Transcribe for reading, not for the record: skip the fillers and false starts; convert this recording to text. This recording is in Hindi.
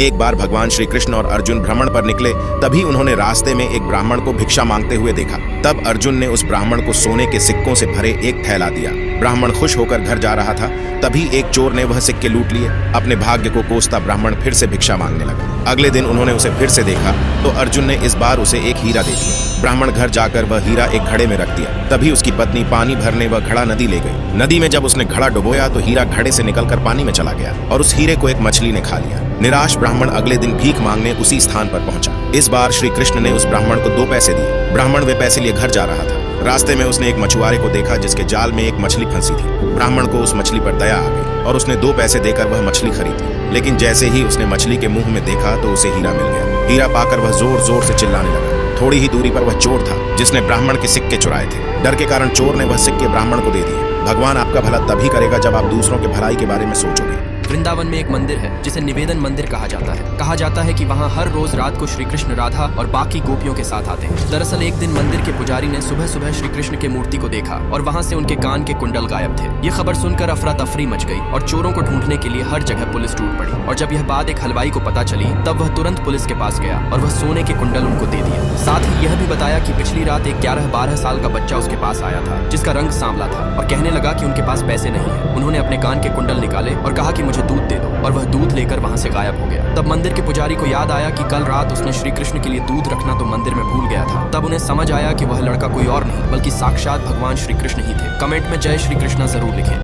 एक बार भगवान श्री कृष्ण और अर्जुन भ्रमण पर निकले, तभी उन्होंने रास्ते में एक ब्राह्मण को भिक्षा मांगते हुए देखा। तब अर्जुन ने उस ब्राह्मण को सोने के सिक्कों से भरे एक थैला दिया। ब्राह्मण खुश होकर घर जा रहा था, तभी एक चोर ने वह सिक्के लूट लिए। अपने भाग्य को कोसता ब्राह्मण फिर से भिक्षा मांगने लगा। अगले दिन उन्होंने उसे फिर से देखा तो अर्जुन ने इस बार उसे एक हीरा दे दिया। ब्राह्मण घर जाकर वह हीरा एक घड़े में रख दिया। तभी उसकी पत्नी पानी भरने वह घड़ा नदी ले गई। नदी में जब उसने घड़ा डुबोया तो हीरा घड़े से निकलकर पानी में चला गया और उस हीरे को एक मछली ने खा लिया। निराश ब्राह्मण अगले दिन भीख मांगने उसी स्थान पर पहुंचा। इस बार श्री कृष्ण ने उस ब्राह्मण को 2 पैसे दिए। ब्राह्मण वे पैसे लिए घर जा रहा था। रास्ते में उसने एक मछुआरे को देखा जिसके जाल में एक मछली फंसी थी। ब्राह्मण को उस मछली पर दया आ गई और उसने 2 पैसे देकर वह मछली खरीद ली। लेकिन जैसे ही उसने मछली के मुंह में देखा तो उसे हीरा मिल गया। हीरा पाकर वह जोर जोर से चिल्लाने लगा। थोड़ी ही दूरी पर वह चोर था जिसने ब्राह्मण के सिक्के चुराए थे। डर के कारण चोर ने वह सिक्के ब्राह्मण को दे दिए। भगवान आपका भला तभी करेगा जब आप दूसरों के भलाई के बारे में सोचोगे। वृंदावन में एक मंदिर है जिसे निवेदन मंदिर कहा जाता है। कहा जाता है कि वहाँ हर रोज रात को श्री कृष्ण, राधा और बाकी गोपियों के साथ आते हैं। दरअसल एक दिन मंदिर के पुजारी ने सुबह सुबह श्री कृष्ण के मूर्ति को देखा और वहाँ से उनके कान के कुंडल गायब थे। ये खबर सुनकर अफरा तफरी मच गई और चोरों को ढूंढने के लिए हर जगह पुलिस टूट पड़ी। और जब यह बात एक हलवाई को पता चली तब वह तुरंत पुलिस के पास गया और वह सोने के कुंडल उनको दे दिए। साथ ही यह भी बताया कि पिछली रात एक 11-12 साल का बच्चा उसके पास आया था जिसका रंग सांवला था और कहने लगा कि उनके पास पैसे नहीं है। उन्होंने अपने कान के कुंडल निकाले और कहा कि मुझे दूध दे दो, और वह दूध लेकर वहां से गायब हो गया। तब मंदिर के पुजारी को याद आया कि कल रात उसने श्री कृष्ण के लिए दूध रखना तो मंदिर में भूल गया था। तब उन्हें समझ आया कि वह लड़का कोई और नहीं बल्कि साक्षात भगवान श्री कृष्ण ही थे। कमेंट में जय श्री कृष्णा जरूर लिखें।